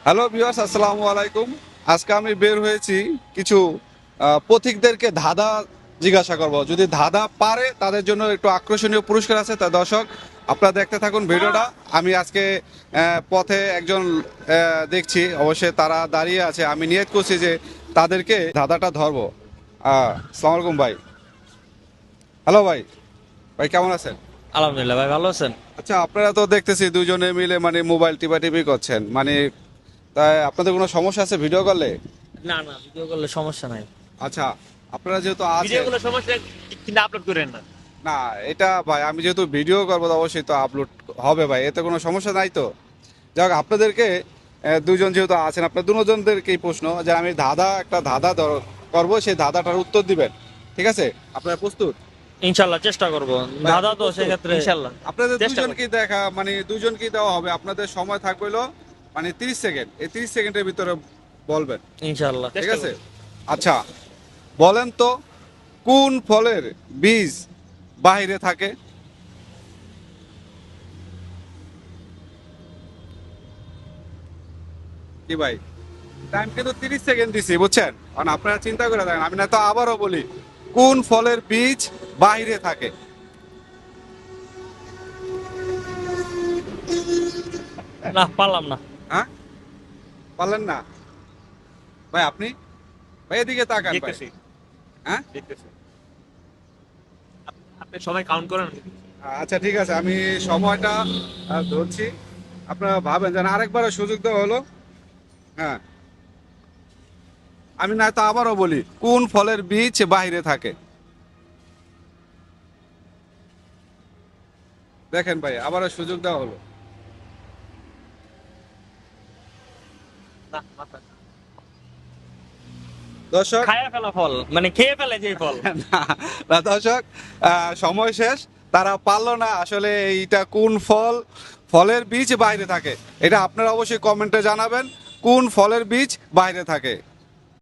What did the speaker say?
Hello viewers, আসসালামু আলাইকুম। আজকে আমি বের হয়েছি কিছু পথিকদেরকে ধাঁধা জিজ্ঞাসা করব। যদি ধাঁধা পারে তাদের জন্য একটু আকর্ষণীয় পুরস্কার আছে। তা দর্শক, আপনারা দেখতে থাকুন ভিডিওটা। আমি আজকে পথে একজন দেখছি, অবশ্যই তারা দাঁড়িয়ে আছে। আমি নিয়ত করছি যে তাদেরকে ধাঁধাটা ধরবো। আসসালামু আলাইকুম ভাই। হ্যালো ভাই, ভাই কেমন আছেন? আলহামদুলিল্লাহ ভাই, ভালো আছেন? আচ্ছা, আপনারা তো দেখতেছি দুজনে মিলে মানে মোবাইল টিপাটিপি করছেন, মানে তাই আপনাদের কোনো সমস্যা আছে ভিডিও কলে? না না, ভিডিও করলে সমস্যা নাই। আচ্ছা, আপনারা যেহেতু ভিডিও আছেন। করলে সমস্যা, কিন্তু আপলোড করেন না। না, এটা ভাই আমি যেহেতু ভিডিও করবো তো অবশ্যই তো আপলোড হবে ভাই, এতে কোনো সমস্যা নাই তো। যাক, আপনাদেরকে দুজন যেহেতু আছেন, আপনার দুজনদেরকেই প্রশ্ন যে আমি একটা ধাঁধা করবো, সেই ধাঁধাটার উত্তর দিবেন। ঠিক আছে? আপনারা প্রস্তুত? ইনশাল্লাহ চেষ্টা করব। ভাই, দাদা আপনি তো প্রস্তুত? সেক্ষেত্রে ইনশাল্লাহ আপনাদের চেষ্টা করব। দুজনকেই মানে দুজনকেই দেওয়া হবে। আপনাদের সময় থাকবে হলো মানে 30 সেকেন্ড। এই 30 সেকেন্ডের ভিতরে বলবেন। ইনশাল্লাহ ঠিক চেষ্টা আছে? করব। আচ্ছা, বলেন তো কোন ফলের বীজ বাহিরে থাকে? কি ভাই, টাইম কিন্তু 30 সেকেন্ড দিছি, বুঝছেন? কারণ আপনারা চিন্তা করে দেখেন, আমি না তো আবারও বলি, কোন ফলের বীজ বাহিরে থাকে? না, পারলাম না। হ্যাঁ, পারলেন না? ভাই আপনি, ভাই এদিকে তাকান ভাই। দেখতেছি হ্যাঁ, দেখতেছি আপনি সময় কাউন্ট করেন। আচ্ছা ঠিক আছে, আমি সময়টা ধরছি। আপনারা ভাবেন যেন আরেকবারও সুযোগ দেওয়া হলো। হ্যাঁ, আমি না তো আবারও বলি, কোন ফলের বীজ বাহিরে থাকে? দেখেন ভাই, আবারও সুযোগ দেওয়া হলো। না, মাথা। দর্শক, খায়া ফেলা ফল, মানে খেয়ে ফেলে যে ফল। না, না দর্শক, সময় শেষ। তারা পারলো না আসলে এইটা কোন ফল, ফলের বীজ বাইরে থাকে। এটা আপনারা অবশ্যই কমেন্টে জানাবেন কোন ফলের বীজ বাইরে থাকে।